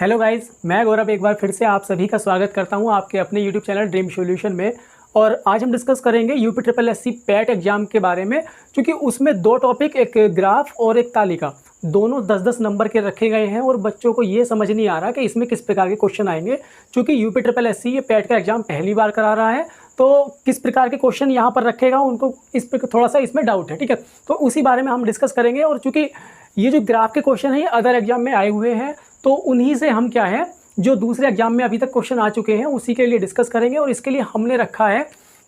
Hello guys, मैं गौरव एक बार फिर से आप सभी का स्वागत करता हूं आपके अपने यूट्यूब चैनल ड्रीम सॉल्यूशन में। और आज हम डिस्कस करेंगे UP triple SC PAT exam के बारे में, क्योंकि उसमें दो टॉपिक, एक ग्राफ और एक तालिका, दोनों 10-10 नंबर के रखे गए हैं और बच्चों को ये समझ नहीं आ रहा कि इसमें किस प्रकार के क्वेश्चन आएंगे। क्योंकि यूपी ट्रिपल एससी ये पैट का एग्जाम पहली बार करा रहा है, तो किस प्रकार के क्वेश्चन यहाँ पर रखेगा उनको इस पर थोड़ा सा इसमें डाउट है। ठीक है, तो उसी बारे में हम डिस्कस करेंगे। और चूँकि ये जो ग्राफ के क्वेश्चन है ये अदर एग्जाम में आए हुए हैं, तो उन्हीं से हम क्या है जो दूसरे एग्जाम में अभी तक क्वेश्चन आ चुके हैं उसी के लिए डिस्कस करेंगे। और इसके लिए हमने रखा है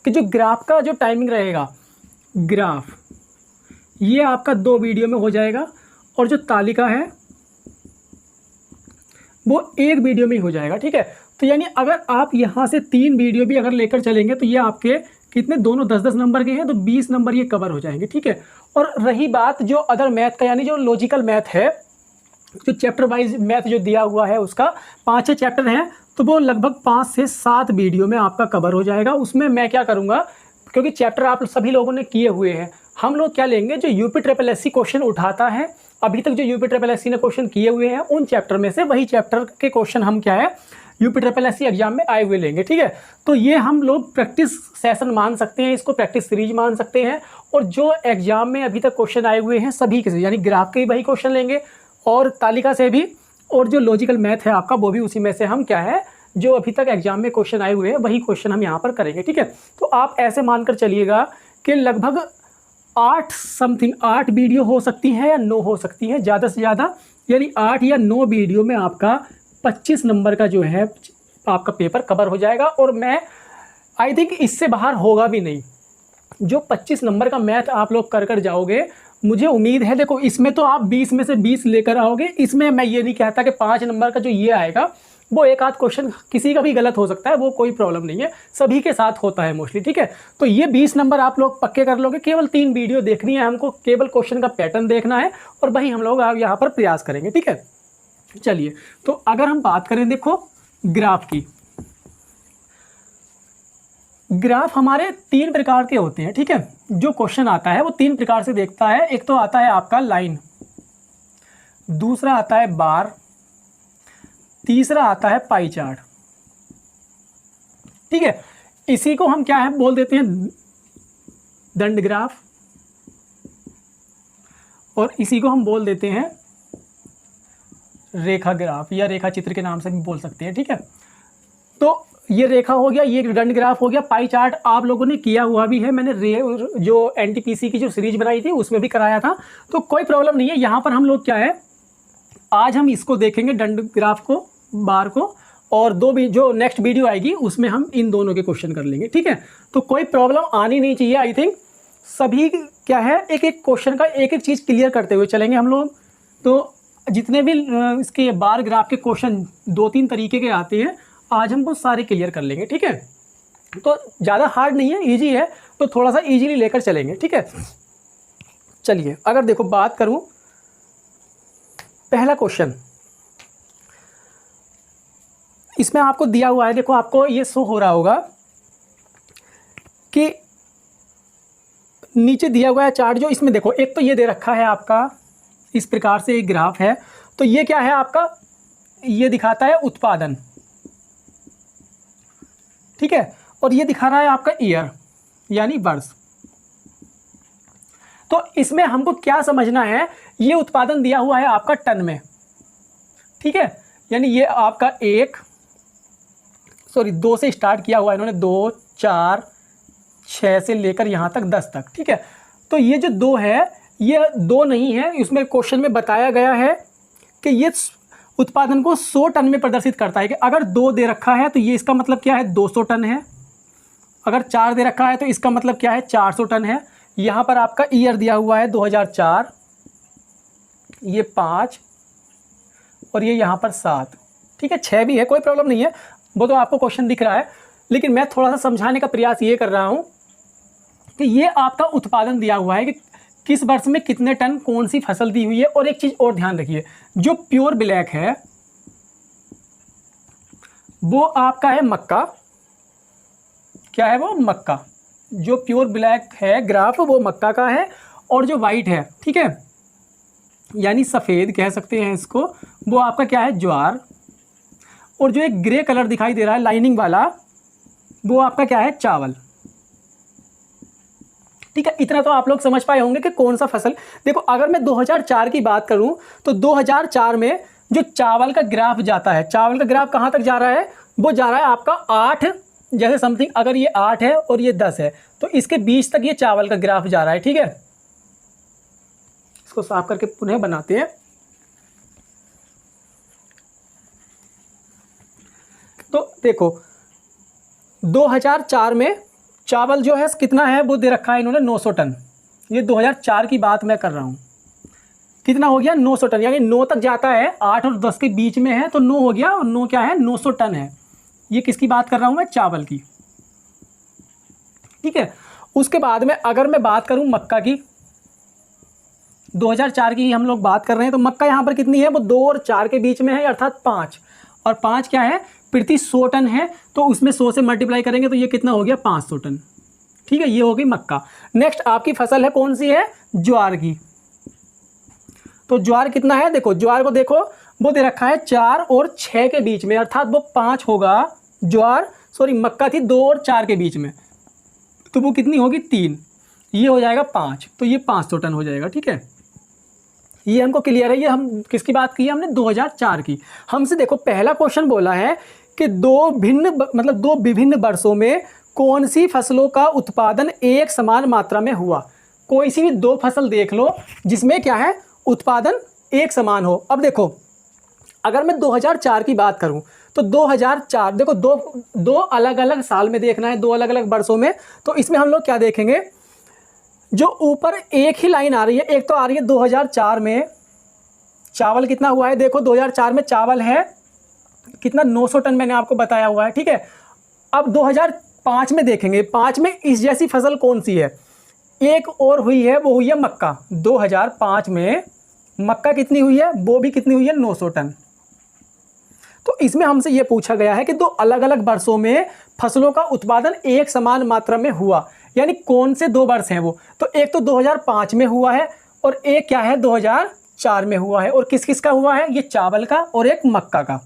कि जो ग्राफ का जो टाइमिंग रहेगा, ग्राफ ये आपका 2 वीडियो में हो जाएगा और जो तालिका है वो 1 वीडियो में ही हो जाएगा। ठीक है, तो यानी अगर आप यहाँ से 3 वीडियो भी अगर लेकर चलेंगे तो ये आपके कितने, दोनों 10-10 नंबर के हैं, तो 20 नंबर ये कवर हो जाएंगे। ठीक है, और रही बात जो अदर मैथ का, यानी जो लॉजिकल मैथ है, जो चैप्टर वाइज मैथ जो दिया हुआ है उसका 5-6 चैप्टर हैं, तो वो लगभग 5 से 7 वीडियो में आपका कवर हो जाएगा। उसमें मैं क्या करूँगा, क्योंकि चैप्टर आप सभी लोगों ने किए हुए हैं, हम लोग क्या लेंगे, जो यूपी ट्रिपल एससी क्वेश्चन उठाता है, अभी तक जो यूपी ट्रिपल एससी ने क्वेश्चन किए हुए हैं उन चैप्टर में से वही चैप्टर के क्वेश्चन हम क्या है यूपी ट्रिपल एससी एग्जाम में आए हुए लेंगे। ठीक है, तो ये हम लोग प्रैक्टिस सेशन मान सकते हैं, इसको प्रैक्टिस सीरीज मान सकते हैं। और जो एग्जाम में अभी तक क्वेश्चन आए हुए हैं सभी के से, यानी ग्राफ के वही क्वेश्चन लेंगे और तालिका से भी, और जो लॉजिकल मैथ है आपका वो भी उसी में से हम क्या है जो अभी तक एग्जाम में क्वेश्चन आए हुए हैं वही क्वेश्चन हम यहाँ पर करेंगे। ठीक है, तो आप ऐसे मानकर चलिएगा कि लगभग 8 वीडियो हो सकती है या 9 हो सकती है ज़्यादा से ज़्यादा, यानी 8 या 9 वीडियो में आपका 25 नंबर का जो है आपका पेपर कवर हो जाएगा। और मैं आई थिंक इससे बाहर होगा भी नहीं। जो 25 नंबर का मैथ आप लोग कर जाओगे, मुझे उम्मीद है, देखो इसमें तो आप 20 में से 20 लेकर आओगे। इसमें मैं ये नहीं कहता कि 5 नंबर का जो ये आएगा वो एक आध क्वेश्चन किसी का भी गलत हो सकता है, वो कोई प्रॉब्लम नहीं है, सभी के साथ होता है मोस्टली। ठीक है, तो ये 20 नंबर आप लोग पक्के कर लोगे। केवल 3 वीडियो देखनी है हमको, केवल क्वेश्चन का पैटर्न देखना है और वही हम लोग यहाँ पर प्रयास करेंगे। ठीक है, चलिए, तो अगर हम बात करें देखो ग्राफ की, ग्राफ हमारे 3 प्रकार के होते हैं। ठीक है, जो क्वेश्चन आता है वो 3 प्रकार से देखता है। एक तो आता है आपका लाइन, दूसरा आता है बार, तीसरा आता है पाई चार्ट। ठीक है, इसी को हम क्या है बोल देते हैं दंड ग्राफ, और इसी को हम बोल देते हैं रेखा ग्राफ या रेखा चित्र के नाम से भी बोल सकते हैं। ठीक है, तो ये रेखा हो गया, ये दंड ग्राफ हो गया। पाई चार्ट आप लोगों ने किया हुआ भी है, मैंने जो एनटीपीसी की जो सीरीज बनाई थी उसमें भी कराया था, तो कोई प्रॉब्लम नहीं है। यहाँ पर हम लोग क्या है आज हम इसको देखेंगे, दंड ग्राफ को, बार को, और जो नेक्स्ट वीडियो आएगी उसमें हम इन दोनों के क्वेश्चन कर लेंगे। ठीक है, तो कोई प्रॉब्लम आनी नहीं चाहिए। आई थिंक सभी क्या है एक एक क्वेश्चन का एक एक चीज़ क्लियर करते हुए चलेंगे हम लोग। तो जितने भी इसके बार ग्राफ के क्वेश्चन 2-3 तरीके के आते हैं, आज हम वो सारे क्लियर कर लेंगे। ठीक है, तो ज़्यादा हार्ड नहीं है, इजी है, तो थोड़ा सा इजीली लेकर चलेंगे। ठीक है, चलिए, अगर देखो बात करूं, पहला क्वेश्चन इसमें आपको दिया हुआ है, देखो आपको ये शो हो रहा होगा कि नीचे दिया हुआ है चार्ट। जो इसमें देखो, एक तो ये दे रखा है आपका इस प्रकार से एक ग्राफ है, तो ये क्या है आपका, ये दिखाता है उत्पादन। ठीक है, और ये दिखा रहा है आपका ईयर यानी वर्ष। तो इसमें हमको क्या समझना है, ये उत्पादन दिया हुआ है आपका टन में। ठीक है, यानी ये आपका 2 से स्टार्ट किया हुआ है इन्होंने, 2, 4, 6 से लेकर यहाँ तक 10 तक। ठीक है, तो ये जो 2 है ये 2 नहीं है, इसमें क्वेश्चन में बताया गया है कि ये उत्पादन को 100 टन में प्रदर्शित करता है। कि अगर 2 दे रखा है तो ये इसका मतलब क्या है 200 टन है, अगर 4 दे रखा है तो इसका मतलब क्या है 400 टन है। यहाँ पर आपका ईयर दिया हुआ है 2004, ये 5 और ये यहाँ पर 7। ठीक है, 6 भी है, कोई प्रॉब्लम नहीं है, वो तो आपको क्वेश्चन दिख रहा है। लेकिन मैं थोड़ा सा समझाने का प्रयास ये कर रहा हूँ कि ये आपका उत्पादन दिया हुआ है कि किस वर्ष में कितने टन कौन सी फसल दी हुई है। और एक चीज़ और ध्यान रखिए, जो प्योर ब्लैक है वो आपका है मक्का। क्या है वो, मक्का। जो प्योर ब्लैक है ग्राफ वो मक्का का है, और जो वाइट है, ठीक है, यानी सफ़ेद कह सकते हैं इसको, वो आपका क्या है, ज्वार। और जो एक ग्रे कलर दिखाई दे रहा है लाइनिंग वाला, वो आपका क्या है, चावल। ठीक है, इतना तो आप लोग समझ पाए होंगे कि कौन सा फसल। देखो अगर मैं 2004 की बात करूं तो 2004 में जो चावल का ग्राफ जाता है, चावल का ग्राफ कहां तक जा रहा है, वो जा रहा है आपका 8 जैसे समथिंग, अगर ये 8 है और ये 10 है तो इसके बीच तक ये चावल का ग्राफ जा रहा है। ठीक है, इसको साफ करके पुनः बनाते हैं। तो देखो 2004 में चावल जो है कितना है, वो दे रखा है इन्होंने 900 टन। ये 2004 की बात मैं कर रहा हूँ। कितना हो गया, 900 टन, यानी 9 तक जाता है, 8 और 10 के बीच में है तो 9 हो गया, और 9 क्या है, 900 टन है। ये किसकी बात कर रहा हूँ मैं, चावल की। ठीक है, उसके बाद में अगर मैं बात करूँ मक्का की, 2004 की हम लोग बात कर रहे हैं, तो मक्का यहाँ पर कितनी है, वो 2 और 4 के बीच में है, अर्थात 5, और 5 क्या है, प्रति 100 टन है, तो उसमें 100 से मल्टीप्लाई करेंगे तो ये कितना हो गया, 500 टन। ठीक है, ये हो गई मक्का। नेक्स्ट आपकी फसल है कौन सी है, ज्वार की। तो ज्वार कितना है, देखो ज्वार को देखो, वो दे रखा है 4 और 6 के बीच में, अर्थात वो 5 होगा। ज्वार सॉरी मक्का थी 2 और 4 के बीच में, तो वो कितनी होगी, 3, ये हो जाएगा 5, तो ये 500 टन हो जाएगा। ठीक है, ये हमको क्लियर है। ये हम किसकी बात की है, हमने 2004 की। हमसे देखो पहला क्वेश्चन बोला है कि दो विभिन्न वर्षों में कौन सी फसलों का उत्पादन एक समान मात्रा में हुआ। कोई सी भी 2 फसल देख लो जिसमें क्या है, उत्पादन एक समान हो। अब देखो अगर मैं 2004 की बात करूं तो 2004 देखो दो अलग अलग साल में देखना है, 2 अलग अलग वर्षों में। तो इसमें हम लोग क्या देखेंगे, जो ऊपर एक ही लाइन आ रही है, एक तो आ रही है 2004 में चावल कितना हुआ है, देखो 2004 में चावल है कितना, 900 टन मैंने आपको बताया हुआ है। ठीक है, अब 2005 में देखेंगे, 5 में इस जैसी फसल कौन सी है, एक और हुई है, वो हुई है मक्का। 2005 में मक्का कितनी हुई है, वो भी कितनी हुई है, 900 टन। तो इसमें हमसे ये पूछा गया है कि 2 अलग अलग वर्षों में फसलों का उत्पादन एक समान मात्रा में हुआ, यानी कौन से 2 वर्ष हैं वो। तो एक तो 2005 में हुआ है और एक क्या है, 2004 में हुआ है। और किस किस का हुआ है, ये चावल का और एक मक्का का।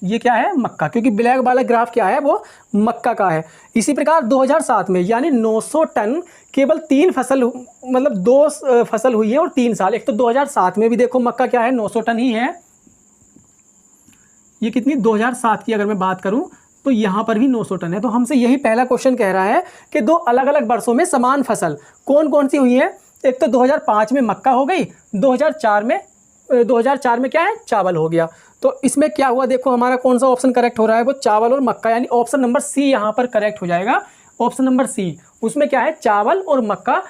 ये क्या है, मक्का, क्योंकि ब्लैक वाला ग्राफ क्या है, वो मक्का का है। इसी प्रकार 2007 में यानी 900 टन केवल 3 फसल, मतलब 2 फसल हुई है और 3 साल। एक तो 2007 में भी देखो मक्का क्या है, 900 टन ही है। ये कितनी, 2007 की अगर मैं बात करूं तो यहाँ पर भी 900 टन है। तो हमसे यही पहला क्वेश्चन कह रहा है कि 2 अलग अलग वर्षों में समान फसल कौन कौन सी हुई है। एक तो 2005 में मक्का हो गई, 2004 में क्या है, चावल हो गया। तो इसमें क्या हुआ, देखो हमारा कौन सा ऑप्शन करेक्ट हो रहा है, वो चावल और मक्का, यानी ऑप्शन नंबर सी यहाँ पर करेक्ट हो जाएगा। ऑप्शन नंबर सी, उसमें क्या है, चावल और मक्का।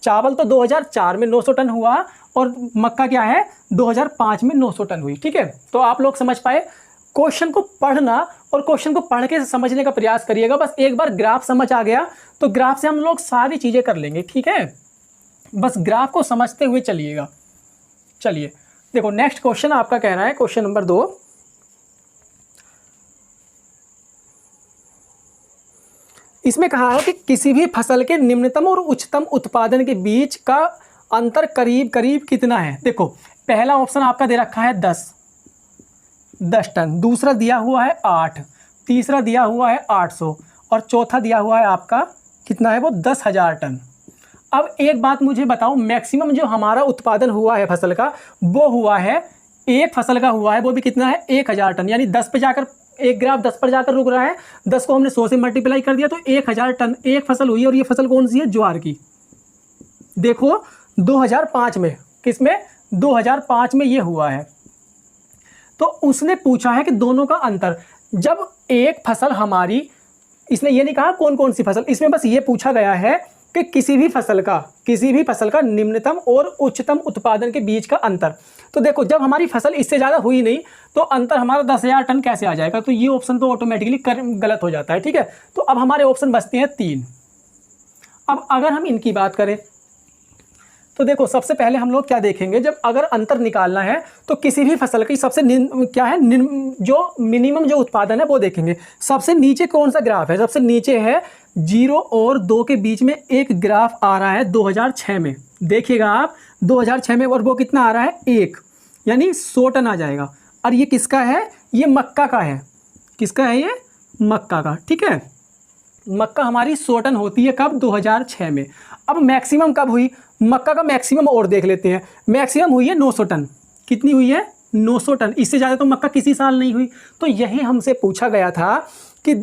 चावल तो 2004 में 900 टन हुआ और मक्का क्या है, 2005 में 900 टन हुई। ठीक है, तो आप लोग समझ पाए। क्वेश्चन को पढ़ना और क्वेश्चन को पढ़ के समझने का प्रयास करिएगा। बस एक बार ग्राफ समझ आ गया तो ग्राफ से हम लोग सारी चीज़ें कर लेंगे। ठीक है, बस ग्राफ को समझते हुए चलिएगा। चलिए देखो नेक्स्ट क्वेश्चन आपका कह रहा है, क्वेश्चन नंबर 2, इसमें कहा है कि किसी भी फसल के निम्नतम और उच्चतम उत्पादन के बीच का अंतर करीब करीब कितना है। देखो पहला ऑप्शन आपका दे रखा है 10 टन, दूसरा दिया हुआ है 8, तीसरा दिया हुआ है 800 और चौथा दिया हुआ है आपका कितना है, वो 10,000 टन। अब एक बात मुझे बताओ, मैक्सिमम जो हमारा उत्पादन हुआ है फसल का, वो हुआ है, एक फसल का हुआ है, वो भी कितना है, 1000 टन। यानी 10 पे जाकर, एक ग्राफ 10 पर जाकर रुक रहा है, 10 को हमने 100 से मल्टीप्लाई कर दिया तो 1000 टन एक फसल हुई है। और ये फसल कौन सी है, ज्वार की। देखो 2005 में, किसमें, 2005 में ये हुआ है। तो उसने पूछा है कि दोनों का अंतर, जब एक फसल हमारी, इसने ये नहीं कहा कौन कौन सी फसल, इसमें बस ये पूछा गया है कि किसी भी फसल का निम्नतम और उच्चतम उत्पादन के बीच का अंतर। तो देखो जब हमारी फसल इससे ज़्यादा हुई नहीं तो अंतर हमारा 10,000 टन कैसे आ जाएगा, तो ये ऑप्शन तो ऑटोमेटिकली गलत हो जाता है। ठीक है, तो अब हमारे ऑप्शन बचते हैं 3। अब अगर हम इनकी बात करें तो देखो सबसे पहले हम लोग क्या देखेंगे, जब अगर अंतर निकालना है तो किसी भी फसल की सबसे जो मिनिमम जो उत्पादन है वो देखेंगे। सबसे नीचे कौन सा ग्राफ है, सबसे नीचे है 0 और 2 के बीच में एक ग्राफ आ रहा है 2006 में, देखिएगा आप 2006 में, और वो कितना आ रहा है, 1, यानी 100 टन आ जाएगा। और ये किसका है, ये मक्का का है। किसका है ये? मक्का का। ठीक है, मक्का हमारी 100 टन होती है कब? 2006 में। अब मैक्सिमम कब हुई? मक्का का मैक्सिमम और देख लेते हैं। मैक्सिमम हुई है 900 टन। कितनी हुई है? 900 टन। इससे ज़्यादा तो मक्का किसी साल नहीं हुई। तो यही हमसे पूछा गया था कि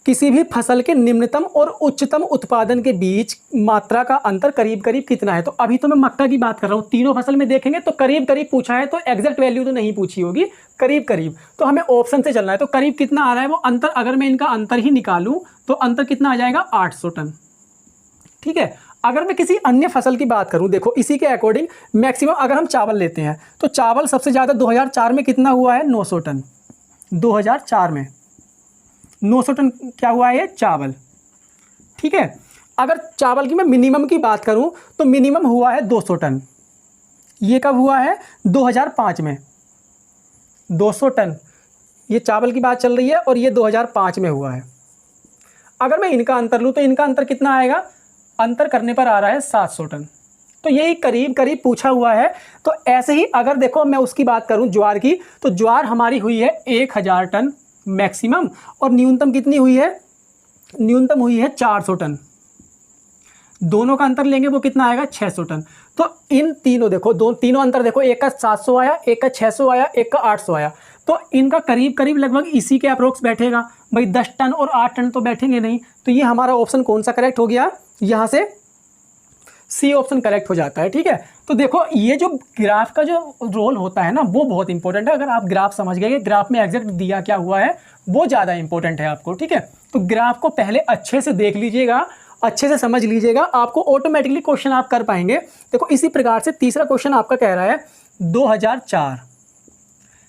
किसी भी फसल के निम्नतम और उच्चतम उत्पादन के बीच मात्रा का अंतर करीब करीब कितना है। तो अभी तो मैं मक्का की बात कर रहा हूँ, तीनों फसल में देखेंगे तो करीब करीब पूछा है, तो एग्जैक्ट वैल्यू तो नहीं पूछी होगी, करीब करीब। तो हमें ऑप्शन से चलना है। तो करीब कितना आ रहा है वो अंतर, अगर मैं इनका अंतर ही निकालूं तो अंतर कितना आ जाएगा? 800 टन। ठीक है, अगर मैं किसी अन्य फसल की बात करूं, देखो इसी के अकॉर्डिंग मैक्सिमम अगर हम चावल लेते हैं तो चावल सबसे ज़्यादा 2004 में कितना हुआ है? 900 टन। 2004 में 900 टन क्या हुआ है? चावल। ठीक है, अगर चावल की मैं मिनिमम की बात करूं तो मिनिमम हुआ है 200 टन। ये कब हुआ है? 2005 में 200 टन। ये चावल की बात चल रही है और ये 2005 में हुआ है। अगर मैं इनका अंतर लूँ तो इनका अंतर कितना आएगा? अंतर करने पर आ रहा है 700 टन। तो यही करीब करीब पूछा हुआ है। तो ऐसे ही अगर देखो मैं उसकी बात करूं ज्वार की, तो ज्वार हमारी हुई है 1000 टन मैक्सिमम, और न्यूनतम कितनी हुई है? न्यूनतम हुई है 400 टन। दोनों का अंतर लेंगे वो कितना आएगा? 600 टन। तो इन तीनों देखो, तीनों अंतर देखो, एक का 700 आया, एक का 600 आया, एक का 800 आया। तो इनका करीब करीब लगभग इसी के अप्रोक्स बैठेगा भाई। 10 टन और 8 टन तो बैठेंगे नहीं। तो ये हमारा ऑप्शन कौन सा करेक्ट हो गया? यहाँ से सी ऑप्शन करेक्ट हो जाता है। ठीक है, तो देखो ये जो ग्राफ का जो रोल होता है ना वो बहुत इंपॉर्टेंट है। अगर आप ग्राफ समझ गए, ग्राफ में एग्जैक्ट दिया क्या हुआ है वो ज़्यादा इंपॉर्टेंट है आपको। ठीक है, तो ग्राफ को पहले अच्छे से देख लीजिएगा, अच्छे से समझ लीजिएगा, आपको ऑटोमेटिकली क्वेश्चन आप कर पाएंगे। देखो इसी प्रकार से तीसरा क्वेश्चन आपका कह रहा है 2004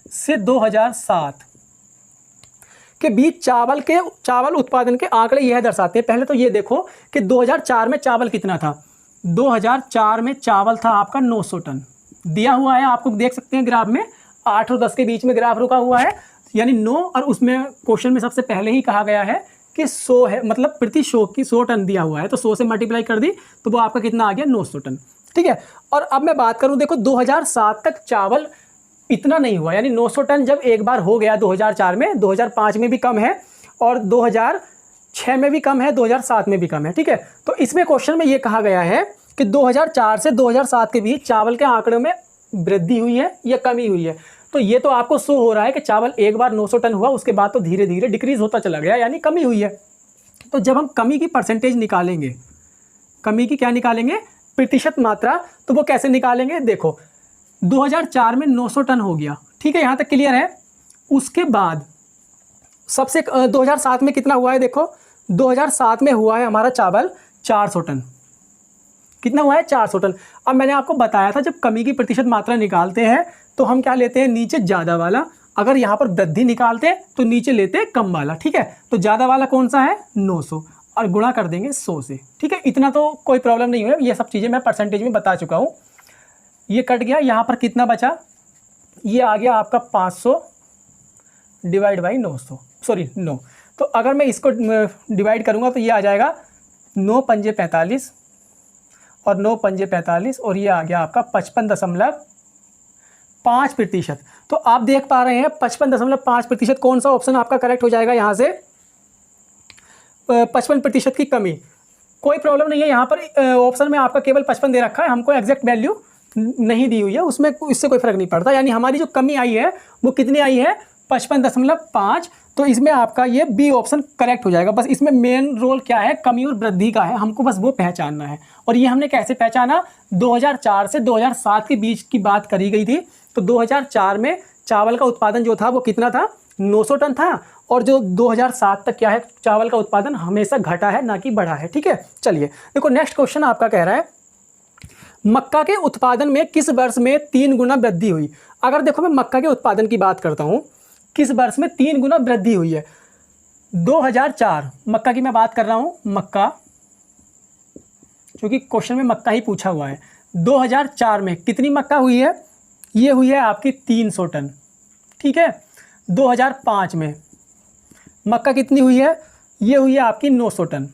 से 2007 के बीच चावल उत्पादन के आंकड़े यह दर्शाते हैं। पहले तो ये देखो कि 2004 में चावल कितना था? 2004 में चावल था आपका 900 टन। दिया हुआ है, आपको देख सकते हैं ग्राफ में 8 और 10 के बीच में ग्राफ रुका हुआ है, यानी 9, और उसमें क्वेश्चन में सबसे पहले ही कहा गया है कि 100 है, मतलब प्रति शो की 100 टन दिया हुआ है। तो 100 से मल्टीप्लाई कर दी तो वो आपका कितना आ गया? 900 टन। ठीक है, और अब मैं बात करूं, देखो 2007 तक चावल इतना नहीं हुआ, यानी 900 टन जब एक बार हो गया 2004 में, 2005 में भी कम है और 2006 में भी कम है, 2007 में भी कम है। ठीक है, तो इसमें क्वेश्चन में ये कहा गया है कि 2004 से 2007 के बीच चावल के आंकड़ों में वृद्धि हुई है या कमी हुई है। तो ये तो आपको शो हो रहा है कि चावल एक बार 900 टन हुआ, उसके बाद तो धीरे धीरे डिक्रीज होता चला गया, यानी कमी हुई है। तो जब हम कमी की परसेंटेज निकालेंगे, कमी की क्या निकालेंगे? प्रतिशत मात्रा। तो वो कैसे निकालेंगे? देखो 2004 में 900 टन हो गया, ठीक है, यहाँ तक क्लियर है। उसके बाद सबसे 2007 में कितना हुआ है? देखो 2007 में हुआ है हमारा चावल 400 टन। कितना हुआ है? 400 टन। अब मैंने आपको बताया था जब कमी की प्रतिशत मात्रा निकालते हैं तो हम क्या लेते हैं? नीचे ज़्यादा वाला। अगर यहाँ पर वृद्धि निकालते हैं तो नीचे लेते हैं कम वाला। ठीक है, तो ज़्यादा वाला कौन सा है? 900, और गुणा कर देंगे 100 से। ठीक है, इतना तो कोई प्रॉब्लम नहीं है, ये सब चीज़ें मैं परसेंटेज में बता चुका हूँ। ये कट गया, यहाँ पर कितना बचा? ये आ गया आपका 500 डिवाइड बाई 900, सॉरी 9। तो अगर मैं इसको डिवाइड करूँगा तो ये आ जाएगा 9 पंजे 45 और 9 पंजे 45, और ये आ गया आपका 55.5%। तो आप देख पा रहे हैं 55.5% कौन सा ऑप्शन आपका करेक्ट हो जाएगा? यहाँ से 55% की कमी, कोई प्रॉब्लम नहीं है। यहाँ पर ऑप्शन में आपका केवल 55 दे रखा है, हमको एग्जैक्ट वैल्यू नहीं दी हुई है, उसमें इससे कोई फर्क नहीं पड़ता। यानी हमारी जो कमी आई है वो कितनी आई है? 55.5। तो इसमें आपका ये बी ऑप्शन करेक्ट हो जाएगा। बस इसमें मेन रोल क्या है? कमी और वृद्धि का है, हमको बस वो पहचानना है। और ये हमने कैसे पहचाना? 2004 से 2007 के बीच की बात करी गई थी। तो 2004 में चावल का उत्पादन जो था वो कितना था? 900 टन था, और जो 2007 तक क्या है? चावल का उत्पादन हमेशा घटा है, ना कि बढ़ा है। ठीक है, चलिए देखो नेक्स्ट क्वेश्चन आपका कह रहा है मक्का के उत्पादन में किस वर्ष में 3 गुना वृद्धि हुई? अगर देखो मैं मक्का के उत्पादन की बात करता हूँ, किस वर्ष में 3 गुना वृद्धि हुई है? 2004 मक्का की मैं बात कर रहा हूँ, मक्का, क्योंकि क्वेश्चन में मक्का ही पूछा हुआ है। 2004 में कितनी मक्का हुई है? ये हुई है आपकी 300 टन। ठीक है, 2005 में मक्का कितनी हुई है? ये हुई है आपकी 900 टन।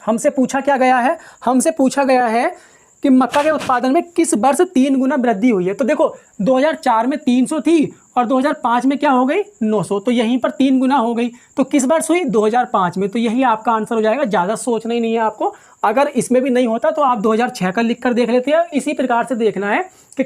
हमसे पूछा क्या गया है? हमसे पूछा गया है कि मक्का के उत्पादन में किस वर्ष 3 गुना वृद्धि हुई है। तो देखो 2004 में 300 थी और 2005 में क्या हो गई 900, तो यहीं पर 3 गुना हो गई। तो किस वर्ष हुई 2005 में, तो यही आपका आंसर हो जाएगा। ज़्यादा सोचना ही नहीं है आपको। अगर इसमें भी नहीं होता तो आप 2006 का लिख कर देख लेते हैं। इसी प्रकार से देखना है कि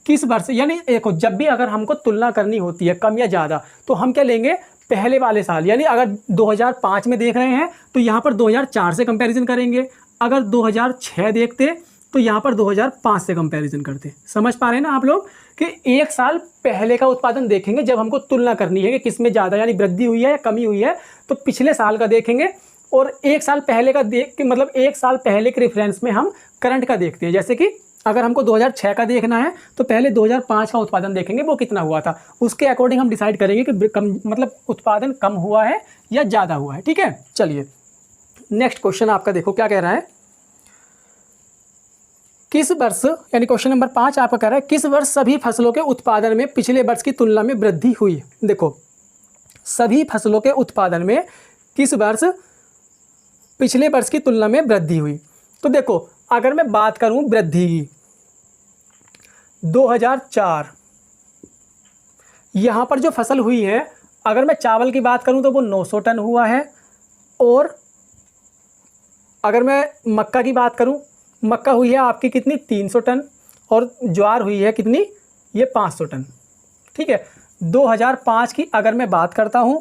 किस वर्ष यानी देखो जब भी अगर हमको तुलना करनी होती है कम या ज़्यादा, तो हम क्या लेंगे पहले वाले साल। यानी अगर 2005 में देख रहे हैं तो यहाँ पर 2004 से कंपैरिजन करेंगे। अगर 2006 देखते तो यहाँ पर 2005 से कंपैरिजन करते। समझ पा रहे हैं ना आप लोग कि एक साल पहले का उत्पादन देखेंगे जब हमको तुलना करनी है कि किस में ज़्यादा यानी वृद्धि हुई है या कमी हुई है, तो पिछले साल का देखेंगे। और एक साल पहले का देख के मतलब एक साल पहले के रेफरेंस में हम करंट का देखते हैं। जैसे कि अगर हमको 2006 का देखना है तो पहले 2005 का उत्पादन देखेंगे वो कितना हुआ था, उसके अकॉर्डिंग हम डिसाइड करेंगे कि कम मतलब उत्पादन कम हुआ है या ज़्यादा हुआ है। ठीक है, चलिए नेक्स्ट क्वेश्चन आपका देखो क्या कह रहा है। किस वर्ष यानी क्वेश्चन नंबर 5 आपका कह रहा है किस वर्ष सभी फसलों के उत्पादन में पिछले वर्ष की तुलना में वृद्धि हुई। देखो सभी फसलों के उत्पादन में किस वर्ष पिछले वर्ष की तुलना में वृद्धि हुई। तो देखो अगर मैं बात करूं वृद्धि की 2004 यहाँ पर जो फसल हुई है, अगर मैं चावल की बात करूं तो वो 900 टन हुआ है। और अगर मैं मक्का की बात करूं, मक्का हुई है आपकी कितनी 300 टन और ज्वार हुई है कितनी ये 500 टन। ठीक है, 2005 की अगर मैं बात करता हूं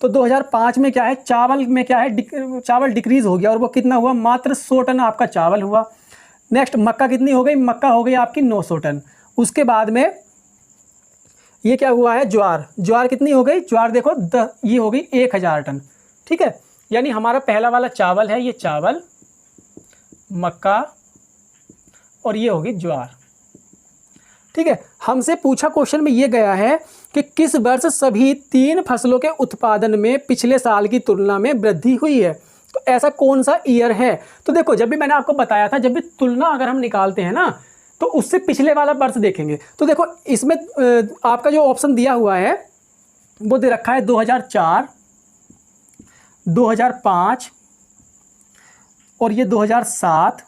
तो 2005 में क्या है चावल में क्या है चावल डिक्रीज़ हो गया और वो कितना हुआ मात्र 100 टन आपका चावल हुआ। नेक्स्ट मक्का कितनी हो गई, मक्का हो गई आपकी 900 टन। उसके बाद में ये क्या हुआ है ज्वार कितनी हो गई, ज्वार देखो ये हो गई 1000 टन। ठीक है, यानी हमारा पहला वाला चावल है, ये चावल मक्का और ये होगी ज्वार। ठीक है, हमसे पूछा क्वेश्चन में ये गया है कि किस वर्ष सभी 3 फसलों के उत्पादन में पिछले साल की तुलना में वृद्धि हुई है। तो ऐसा कौन सा ईयर है। तो देखो जब भी मैंने आपको बताया था जब भी तुलना अगर हम निकालते हैं ना तो उससे पिछले वाला वर्ष देखेंगे। तो देखो इसमें आपका जो ऑप्शन दिया हुआ है वो दे रखा है 2004, 2005 और ये 2007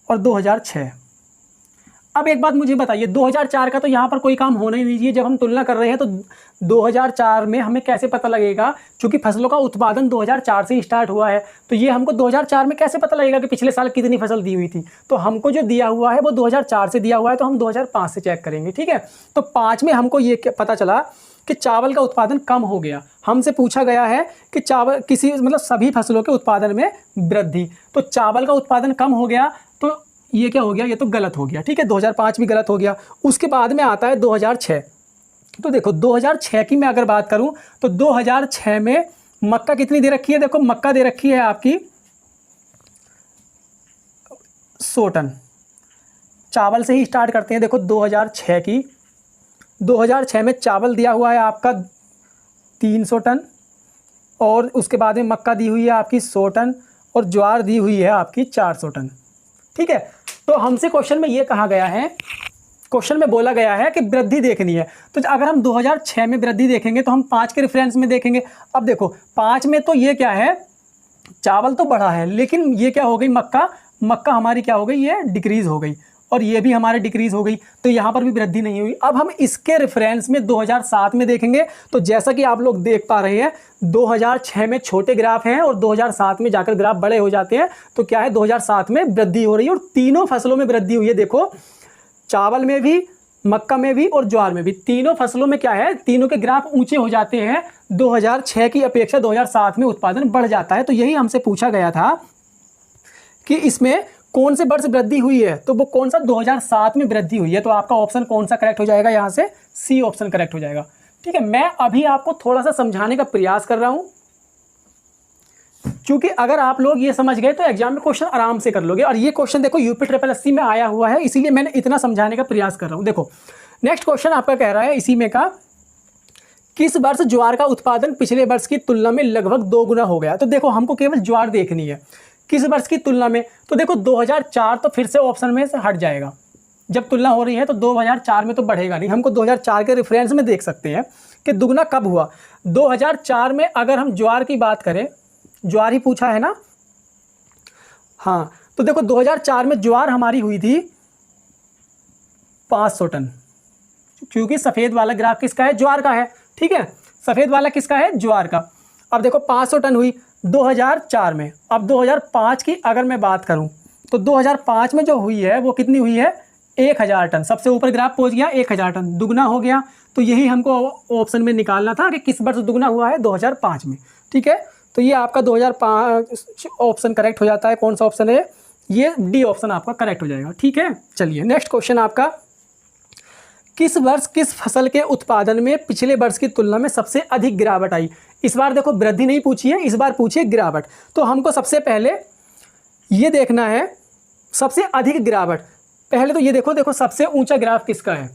और 2006। अब एक बात मुझे बताइए 2004 का तो यहाँ पर कोई काम होना ही नहीं चाहिए। जब हम तुलना कर रहे हैं तो 2004 में हमें कैसे पता लगेगा, क्योंकि फसलों का उत्पादन 2004 से ही स्टार्ट हुआ है। तो ये हमको 2004 में कैसे पता लगेगा कि पिछले साल कितनी फसल दी हुई थी। तो हमको जो दिया हुआ है वो 2004 से दिया हुआ है, तो हम 2005 से चेक करेंगे। ठीक है, तो 5 में हमको ये पता चला कि चावल का उत्पादन कम हो गया। हमसे पूछा गया है कि चावल किसी मतलब सभी फसलों के उत्पादन में वृद्धि, तो चावल का उत्पादन कम हो गया तो ये क्या हो गया, ये तो गलत हो गया। ठीक है, 2005 भी गलत हो गया। उसके बाद में आता है 2006। तो देखो 2006 की मैं अगर बात करूं तो 2006 में मक्का कितनी दे रखी है, देखो मक्का दे रखी है आपकी 100 टन। चावल से ही स्टार्ट करते हैं। देखो 2006 की 2006 में चावल दिया हुआ है आपका 300 टन और उसके बाद में मक्का दी हुई है आपकी 100 टन और ज्वार दी हुई है आपकी 400 टन। ठीक है, तो हमसे क्वेश्चन में ये कहा गया है, क्वेश्चन में बोला गया है कि वृद्धि देखनी है। तो अगर हम 2006 में वृद्धि देखेंगे तो हम 5 के रेफरेंस में देखेंगे। अब देखो 5 में तो ये क्या है चावल तो बढ़ा है, लेकिन ये क्या हो गई मक्का हमारी क्या हो गई ये डिक्रीज़ हो गई और ये भी हमारे डिक्रीज़ हो गई, तो यहाँ पर भी वृद्धि नहीं हुई। अब हम इसके रेफरेंस में 2007 में देखेंगे तो जैसा कि आप लोग देख पा रहे हैं 2006 में छोटे ग्राफ हैं और 2007 में जाकर ग्राफ बड़े हो जाते हैं। तो क्या है 2007 में वृद्धि हो रही है और तीनों फसलों में वृद्धि हुई है। देखो चावल में भी, मक्का में भी और ज्वार में भी, तीनों फसलों में क्या है तीनों के ग्राफ ऊंचे हो जाते हैं। 2006 की अपेक्षा 2007 में उत्पादन बढ़ जाता है। तो यही हमसे पूछा गया था कि इसमें कौन से वर्ष वृद्धि हुई है, तो वो कौन सा 2007 में वृद्धि हुई है। तो आपका ऑप्शन कौन सा करेक्ट हो जाएगा, यहाँ से सी ऑप्शन करेक्ट हो जाएगा। ठीक है, मैं अभी आपको थोड़ा सा समझाने का प्रयास कर रहा हूं, क्योंकि अगर आप लोग ये समझ गए तो एग्जाम में क्वेश्चन आराम से कर लोगे। और ये क्वेश्चन देखो यूपी SSSC में आया हुआ है, इसीलिए मैंने इतना समझाने का प्रयास कर रहा हूं। देखो नेक्स्ट क्वेश्चन आपका कह रहा है इसी में का, किस वर्ष ज्वार का उत्पादन पिछले वर्ष की तुलना में लगभग 2 गुना हो गया। तो देखो हमको केवल ज्वार देखनी है किस वर्ष की तुलना में। तो देखो 2004 तो फिर से ऑप्शन में से हट जाएगा, जब तुलना हो रही है तो 2004 में तो बढ़ेगा नहीं। हमको 2004 के रेफरेंस में देख सकते हैं कि दुगना कब हुआ। 2004 में अगर हम ज्वार की बात करें, ज्वार ही पूछा है ना, हाँ, तो देखो 2004 में ज्वार हमारी हुई थी 500 टन, क्योंकि सफ़ेद वाला ग्राफ किसका है, ज्वार का है, ठीक है, सफ़ेद वाला किसका है, ज्वार का। अब देखो 500 टन हुई 2004 में। अब 2005 की अगर मैं बात करूं तो 2005 में जो हुई है वो कितनी हुई है, 1000 टन। सबसे ऊपर ग्राफ पहुंच गया 1000 टन, दुगना हो गया। तो यही हमको ऑप्शन में निकालना था कि किस वर्ष दुगना हुआ है, 2005 में, ठीक है। तो ये आपका 2005 ऑप्शन करेक्ट हो जाता है। कौन सा ऑप्शन है, ये डी ऑप्शन आपका करेक्ट हो जाएगा, ठीक है। चलिए नेक्स्ट क्वेश्चन आपका, किस वर्ष किस फसल के उत्पादन में पिछले वर्ष की तुलना में सबसे अधिक गिरावट आई। इस बार देखो वृद्धि नहीं पूछी है, इस बार पूछिए गिरावट। तो हमको सबसे पहले ये देखना है सबसे अधिक गिरावट। पहले तो ये देखो सबसे ऊंचा ग्राफ किसका है,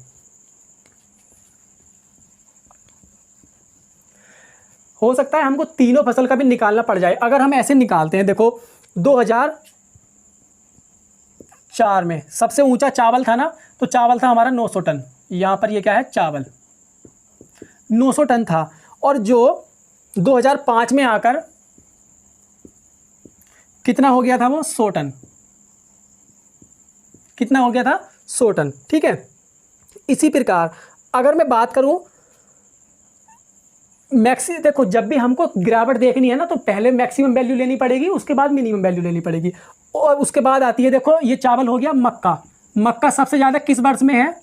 हो सकता है हमको तीनों फसल का भी निकालना पड़ जाए। अगर हम ऐसे निकालते हैं, देखो 2004 में सबसे ऊंचा चावल था ना, तो चावल था हमारा 900 टन। यहाँ पर ये क्या है, चावल 900 टन था। और जो 2005 में आकर कितना हो गया था, वो 100 टन। कितना हो गया था, 100 टन, ठीक है। इसी प्रकार अगर मैं बात करूं देखो जब भी हमको गिरावट देखनी है ना, तो पहले मैक्सिमम वैल्यू लेनी पड़ेगी, उसके बाद मिनिमम वैल्यू लेनी पड़ेगी। और उसके बाद आती है, देखो ये चावल हो गया मक्का। मक्का सबसे ज़्यादा किस वर्ष में है,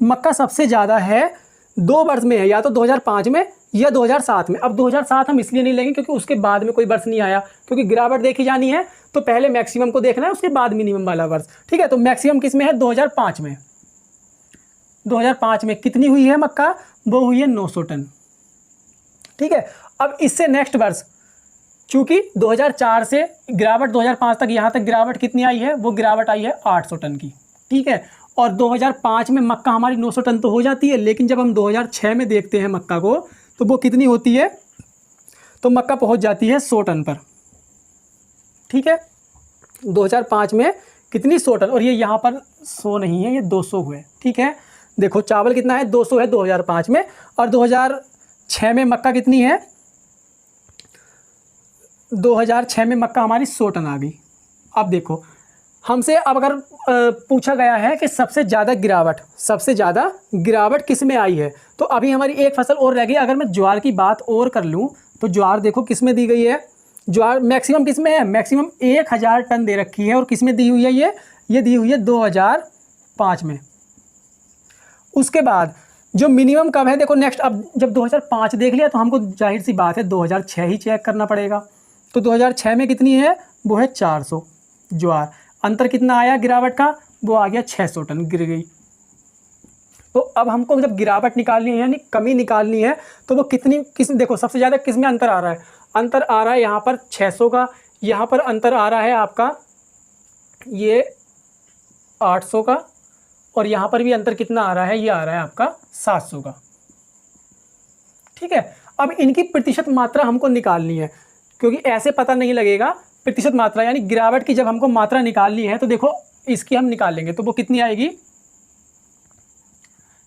मक्का सबसे ज़्यादा है 2 वर्ष में है, या तो 2005 में या 2007 में। अब 2007 हम इसलिए नहीं लेंगे क्योंकि उसके बाद में कोई वर्ष नहीं आया, क्योंकि गिरावट देखी जानी है तो पहले मैक्सिमम को देखना है, उसके बाद मिनिमम वाला वर्ष, ठीक है। तो मैक्सिमम किस में है, 2005 में। 2005 में कितनी हुई है मक्का, वो हुई है 900 टन, ठीक है। अब इससे नेक्स्ट वर्ष, चूंकि 2004 से गिरावट 2005 तक, यहाँ तक गिरावट कितनी आई है, वो गिरावट आई है 800 टन की, ठीक है। और 2005 में मक्का हमारी 900 टन तो हो जाती है, लेकिन जब हम 2006 में देखते हैं मक्का को, तो वो कितनी होती है, तो मक्का पहुंच जाती है 100 टन पर, ठीक है। 2005 में कितनी, 100 टन। और ये यहाँ पर 100 नहीं है, ये 200 हुए, ठीक है। देखो चावल कितना है, 200 है 2005 में, और 2006 में मक्का कितनी है, 2006 में मक्का हमारी 100 टन आ गई। अब देखो हमसे अब अगर पूछा गया है कि सबसे ज़्यादा गिरावट किस में आई है, तो अभी हमारी एक फसल और रह गई। अगर मैं ज्वार की बात और कर लूँ तो ज्वार देखो किस में दी गई है, ज्वार मैक्सिमम किस में है, मैक्सिमम 1000 टन दे रखी है। और किस में दी हुई है, ये दी हुई है 2005 में। उसके बाद जो मिनिमम कब है, देखो नेक्स्ट, अब जब 2005 देख लिया तो हमको जाहिर सी बात है 2006 ही चेक करना पड़ेगा। तो 2006 में कितनी है, वो है 400 ज्वार। अंतर कितना आया गिरावट का, वो आ गया 600 टन गिर गई। तो अब हमको जब गिरावट निकालनी है यानी कमी निकालनी है, तो वो देखो सबसे ज़्यादा किस में अंतर आ रहा है, अंतर आ रहा है यहाँ पर 600 का, यहाँ पर अंतर आ रहा है आपका ये 800 का, और यहाँ पर भी अंतर कितना आ रहा है, ये आ रहा है आपका 700 का, ठीक है। अब इनकी प्रतिशत मात्रा हमको निकालनी है, क्योंकि ऐसे पता नहीं लगेगा। प्रतिशत मात्रा यानी गिरावट की जब हमको मात्रा निकालनी है, तो देखो इसकी हम निकाल लेंगे, तो वो कितनी आएगी,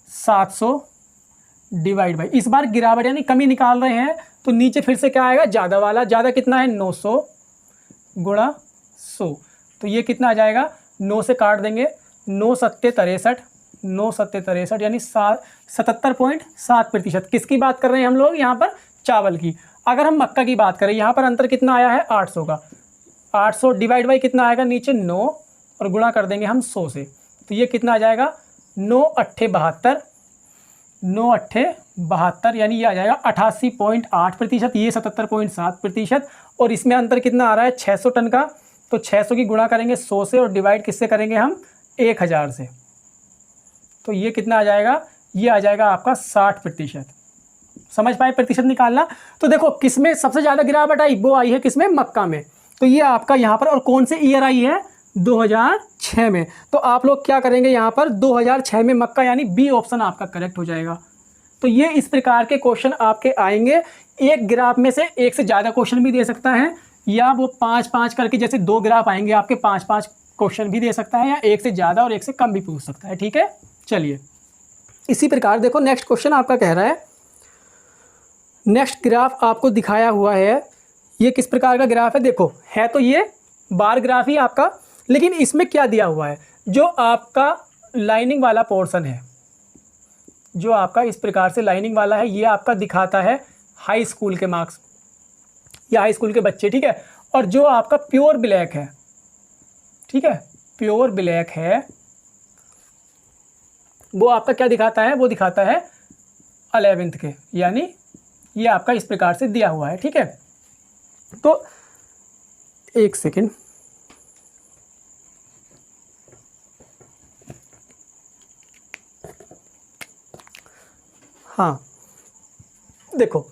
700 डिवाइड बाई, इस बार गिरावट यानी कमी निकाल रहे हैं, तो नीचे फिर से क्या आएगा, ज़्यादा वाला। ज़्यादा कितना है, 900 गुणा 100, तो ये कितना आ जाएगा, 9 से काट देंगे, 9 सत्ते 63, 9 सत्ते 63 यानी 77.7%। किसकी बात कर रहे हैं हम लोग यहाँ पर, चावल की। अगर हम मक्का की बात करें, यहाँ पर अंतर कितना आया है, 800 का। 800 डिवाइड बाई कितना आएगा, नीचे 9 और गुणा कर देंगे हम 100 से, तो ये कितना आ जाएगा, 9 अट्ठे 72, 9 अट्ठे 72 यानी ये आ जाएगा 88.8%, ये 77.7%। और इसमें अंतर कितना आ रहा है, 600 टन का। तो 600 की गुणा करेंगे 100 से, और डिवाइड किससे करेंगे हम, 1000 से। तो ये कितना आ जाएगा, ये आ जाएगा आपका 60%। समझ पाए प्रतिशत निकालना। तो देखो किसमें सबसे ज़्यादा गिरावट आई, वो आई है किसमें, मक्का में। तो ये आपका यहाँ पर, और कौन से ईयर आई है, 2006 में। तो आप लोग क्या करेंगे यहाँ पर, 2006 में मक्का यानी बी ऑप्शन आपका करेक्ट हो जाएगा। तो ये इस प्रकार के क्वेश्चन आपके आएंगे। एक ग्राफ में से एक से ज़्यादा क्वेश्चन भी दे सकता है, या वो 5-5 करके, जैसे 2 ग्राफ आएंगे आपके 5-5 क्वेश्चन भी दे सकता है, या एक से ज़्यादा और एक से कम भी पूछ सकता है, ठीक है। चलिए इसी प्रकार देखो नेक्स्ट क्वेश्चन आपका कह रहा है, नेक्स्ट ग्राफ आपको दिखाया हुआ है, ये किस प्रकार का ग्राफ है, देखो है तो ये बार ग्राफ ही आपका। लेकिन इसमें क्या दिया हुआ है, जो आपका लाइनिंग वाला पोर्शन है, जो आपका इस प्रकार से लाइनिंग वाला है, ये आपका दिखाता है हाई स्कूल के मार्क्स या हाई स्कूल के बच्चे, ठीक है। और जो आपका प्योर ब्लैक है, ठीक है, प्योर ब्लैक है, वो आपका क्या दिखाता है, वो दिखाता है 11th के, यानी ये आपका इस प्रकार से दिया हुआ है, ठीक है। तो एक सेकेंड, हाँ देखो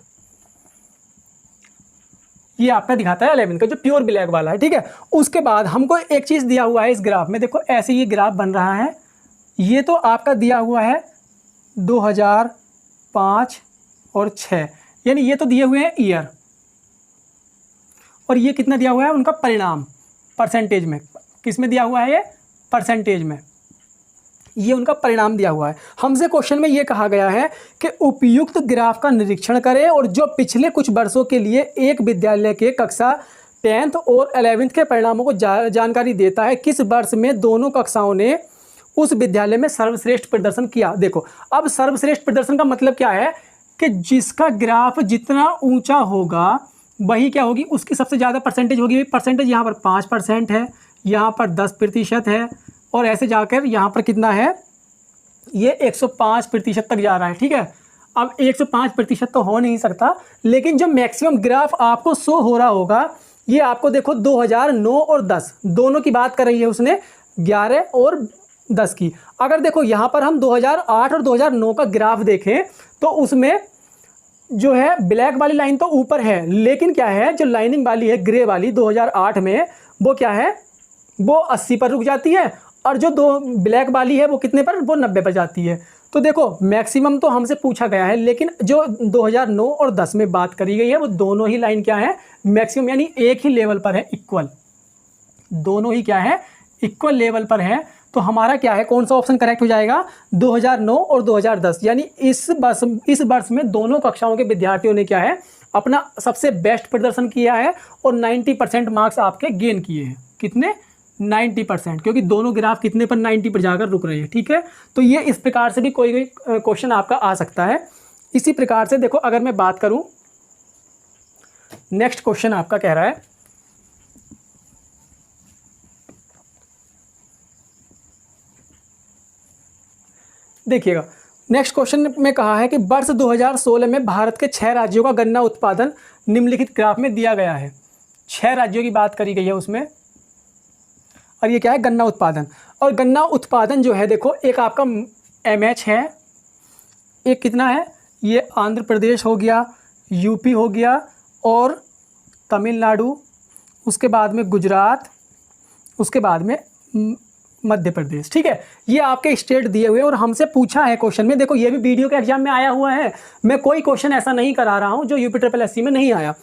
ये आपका दिखाता है 11th का, जो प्योर ब्लैक वाला है, ठीक है। उसके बाद हमको एक चीज़ दिया हुआ है इस ग्राफ में, देखो ऐसे ये ग्राफ बन रहा है। ये तो आपका दिया हुआ है 2005 और 6, यानी ये तो दिए हुए हैं ईयर, और ये कितना दिया हुआ है उनका परिणाम परसेंटेज में। किस में दिया हुआ है, ये परसेंटेज में, ये उनका परिणाम दिया हुआ है। हमसे क्वेश्चन में ये कहा गया है कि उपयुक्त ग्राफ का निरीक्षण करें और जो पिछले कुछ वर्षों के लिए एक विद्यालय के कक्षा 10th और 11th के परिणामों को जानकारी देता है। किस वर्ष में दोनों कक्षाओं ने उस विद्यालय में सर्वश्रेष्ठ प्रदर्शन किया। देखो अब सर्वश्रेष्ठ प्रदर्शन का मतलब क्या है कि जिसका ग्राफ जितना ऊंचा होगा वही क्या होगी, उसकी सबसे ज़्यादा परसेंटेज होगी। परसेंटेज यहाँ पर 5% है, यहाँ पर 10% है, और ऐसे जाकर यहाँ पर कितना है, ये 105% तक जा रहा है, ठीक है। अब 105% तो हो नहीं सकता, लेकिन जो मैक्सिमम ग्राफ आपको शो हो रहा होगा, ये आपको देखो 2009 और 10 दोनों की बात कर रही है उसने, 11 और 10 की। अगर देखो यहाँ पर हम 2008 और 2009 का ग्राफ देखें तो उसमें जो है ब्लैक वाली लाइन तो ऊपर है, लेकिन क्या है जो लाइनिंग वाली है ग्रे वाली 2008 में, वो क्या है, वो 80 पर रुक जाती है, और जो दो ब्लैक वाली है वो कितने पर, वो 90 पर जाती है। तो देखो मैक्सिमम तो हमसे पूछा गया है, लेकिन जो 2009 और 10 में बात करी गई है वो दोनों ही लाइन क्या है, मैक्सिमम, यानी एक ही लेवल पर है, इक्वल, दोनों ही क्या है, इक्वल लेवल पर है। तो हमारा क्या है, कौन सा ऑप्शन करेक्ट हो जाएगा, 2009 और 2010, यानी इस वर्ष में दोनों कक्षाओं के विद्यार्थियों ने क्या है, अपना सबसे बेस्ट प्रदर्शन किया है और 90% मार्क्स आपके गेन किए हैं। कितने, 90%, क्योंकि दोनों ग्राफ कितने पर, 90 पर जाकर रुक रहे हैं, ठीक है। तो ये इस प्रकार से भी कोई क्वेश्चन आपका आ सकता है। इसी प्रकार से देखो अगर मैं बात करूं, नेक्स्ट क्वेश्चन आपका कह रहा है, देखिएगा नेक्स्ट क्वेश्चन में कहा है कि वर्ष 2016 में भारत के 6 राज्यों का गन्ना उत्पादन निम्नलिखित ग्राफ में दिया गया है। 6 राज्यों की बात करी गई है उसमें, और ये क्या है, गन्ना उत्पादन। और गन्ना उत्पादन जो है देखो, एक आपका MH है, एक कितना है, ये आंध्र प्रदेश हो गया, यूपी हो गया, और तमिलनाडु, उसके बाद में गुजरात, उसके बाद में मध्य प्रदेश, ठीक है। ये आपके स्टेट दिए हुए हैं और हमसे पूछा है क्वेश्चन में। देखो ये भी वीडियो के एग्जाम में आया हुआ है, मैं कोई क्वेश्चन ऐसा नहीं करा रहा हूँ जो UPSSC में नहीं आया।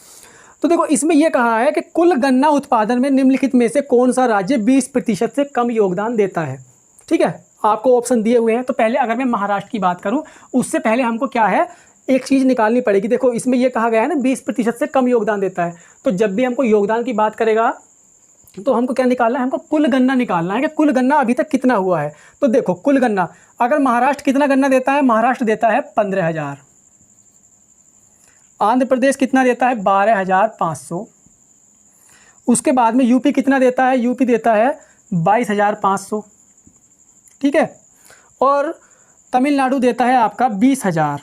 तो देखो इसमें यह कहा है कि कुल गन्ना उत्पादन में निम्नलिखित में से कौन सा राज्य 20% से कम योगदान देता है, ठीक है। आपको ऑप्शन दिए हुए हैं। तो पहले अगर मैं महाराष्ट्र की बात करूं, उससे पहले हमको क्या है, एक चीज़ निकालनी पड़ेगी। देखो इसमें यह कहा गया है ना 20% से कम योगदान देता है, तो जब भी हमको योगदान की बात करेगा तो हमको क्या निकालना है, हमको कुल गन्ना निकालना है कि कुल गन्ना अभी तक कितना हुआ है। तो देखो कुल गन्ना, अगर महाराष्ट्र कितना गन्ना देता है, महाराष्ट्र देता है 15,000, आंध्र प्रदेश कितना देता है 12,500, उसके बाद में यूपी कितना देता है, यूपी देता है 22,500, ठीक है, और तमिलनाडु देता है आपका 20,000,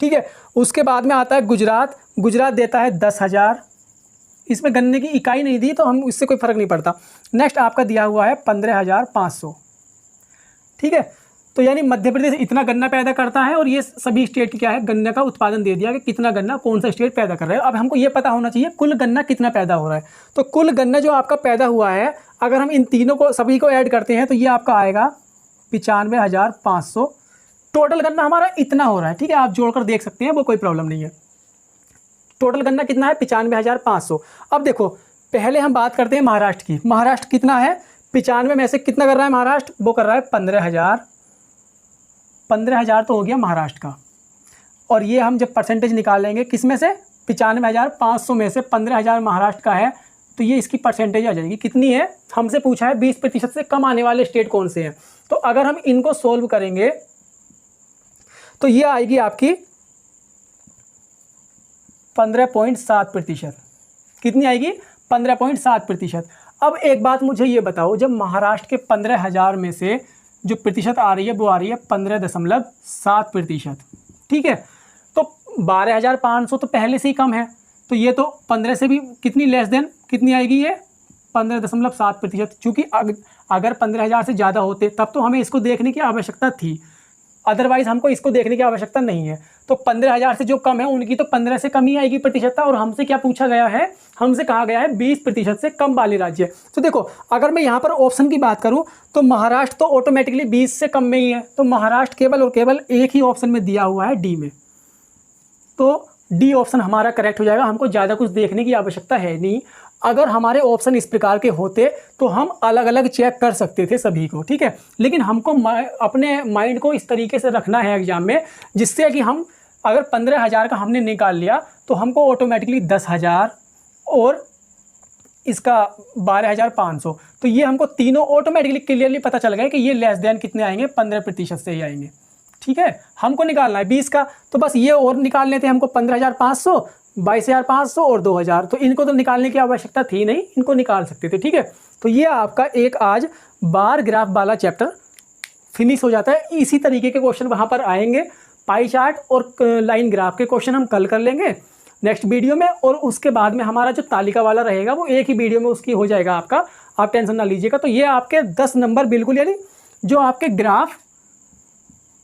ठीक है। उसके बाद में आता है गुजरात, गुजरात देता है 10,000। इसमें गन्ने की इकाई नहीं दी तो हम इससे कोई फ़र्क नहीं पड़ता। नेक्स्ट आपका दिया हुआ है 15,500, ठीक है। तो यानी मध्य प्रदेश इतना गन्ना पैदा करता है, और ये सभी स्टेट की क्या है, गन्ने का उत्पादन दे दिया कि कितना गन्ना कौन सा स्टेट पैदा कर रहा है। अब हमको ये पता होना चाहिए कुल गन्ना कितना पैदा हो रहा है। तो कुल गन्ना जो आपका पैदा हुआ है, अगर हम इन तीनों को सभी को ऐड करते हैं तो ये आपका आएगा 95,500। टोटल गन्ना हमारा इतना हो रहा है, ठीक है, आप जोड़कर देख सकते हैं, वो कोई प्रॉब्लम नहीं है। टोटल गन्ना कितना है 95,500। अब देखो पहले हम बात करते हैं महाराष्ट्र की। महाराष्ट्र कितना है, 95 में से कितना कर रहा है महाराष्ट्र, वो कर रहा है 15,000। 15,000 तो हो गया महाराष्ट्र का, और ये हम जब परसेंटेज निकालेंगे किस में से, 95,500 में से 15,000 महाराष्ट्र का है, तो ये इसकी परसेंटेज आ जाएगी। कितनी है, हमसे पूछा है 20% से कम आने वाले स्टेट कौन से हैं। तो अगर हम इनको सोल्व करेंगे तो ये आएगी आपकी 15.7%। कितनी आएगी, 15.7%। अब एक बात मुझे ये बताओ, जब महाराष्ट्र के 15,000 में से जो प्रतिशत आ रही है वो आ रही है 15.7%, ठीक है, तो 12,500 तो पहले से ही कम है, तो ये तो 15 से भी कितनी लेस देन कितनी आएगी, ये 15.7%। चूँकि अगर 15,000 से ज़्यादा होते तब तो हमें इसको देखने की आवश्यकता थी, अदरवाइज़ हमको इसको देखने की आवश्यकता नहीं है। तो 15,000 से जो कम है उनकी तो 15 से कम ही आएगी प्रतिशतता। और हमसे क्या पूछा गया है, हमसे कहा गया है 20% से कम वाले राज्य। तो देखो, अगर मैं यहाँ पर ऑप्शन की बात करूँ तो महाराष्ट्र तो ऑटोमेटिकली 20 से कम में ही है, तो महाराष्ट्र केवल और केवल एक ही ऑप्शन में दिया हुआ है, डी में। तो डी ऑप्शन हमारा करेक्ट हो जाएगा, हमको ज़्यादा कुछ देखने की आवश्यकता है नहीं। अगर हमारे ऑप्शन इस प्रकार के होते तो हम अलग अलग चेक कर सकते थे सभी को, ठीक है, लेकिन हमको अपने माइंड को इस तरीके से रखना है एग्जाम में, जिससे कि हम अगर 15,000 का हमने निकाल लिया तो हमको ऑटोमेटिकली 10,000 और इसका 12,500, तो ये हमको तीनों ऑटोमेटिकली क्लियरली पता चल गया कि ये लेस देन कितने आएंगे, 15% से ही आएंगे, ठीक है। हमको निकालना है 20 का, तो बस ये और निकाल लेते हैं हमको 15,500, 22,500 और 2,000, तो इनको तो निकालने की आवश्यकता थी नहीं, इनको निकाल सकते थे, ठीक है। तो ये आपका एक आज बार ग्राफ वाला चैप्टर फिनिश हो जाता है। इसी तरीके के क्वेश्चन वहाँ पर आएंगे, पाई चार्ट और लाइन ग्राफ के क्वेश्चन हम कल कर लेंगे नेक्स्ट वीडियो में, और उसके बाद में हमारा जो तालिका वाला रहेगा वो एक ही वीडियो में उसकी हो जाएगा आपका, आप टेंशन ना लीजिएगा। तो ये आपके 10 नंबर बिल्कुल, यानी जो आपके ग्राफ,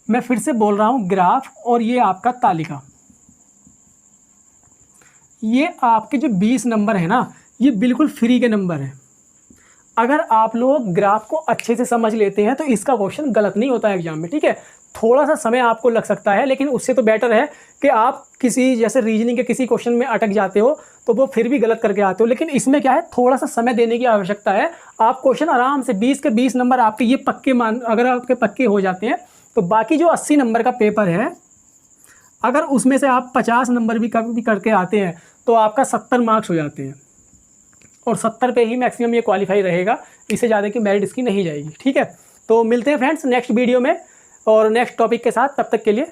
मैं फिर से बोल रहा हूँ, ग्राफ और ये आपका तालिका, ये आपके जो 20 नंबर है ना, ये बिल्कुल फ्री के नंबर है। अगर आप लोग ग्राफ को अच्छे से समझ लेते हैं तो इसका क्वेश्चन गलत नहीं होता है एग्जाम में, ठीक है। थोड़ा सा समय आपको लग सकता है, लेकिन उससे तो बेटर है कि आप किसी जैसे रीजनिंग के किसी क्वेश्चन में अटक जाते हो तो वो फिर भी गलत करके आते हो, लेकिन इसमें क्या है, थोड़ा सा समय देने की आवश्यकता है। आप क्वेश्चन आराम से 20 के 20 नंबर आपके ये पक्के अगर आपके पक्के हो जाते हैं तो बाकी जो 80 नंबर का पेपर है, अगर उसमें से आप 50 नंबर भी करके आते हैं तो आपका 70 मार्क्स हो जाते हैं, और 70 पे ही मैक्सिमम ये क्वालिफाई रहेगा, इससे ज़्यादा की मेरिट इसकी नहीं जाएगी, ठीक है। तो मिलते हैं फ्रेंड्स नेक्स्ट वीडियो में और नेक्स्ट टॉपिक के साथ, तब तक के लिए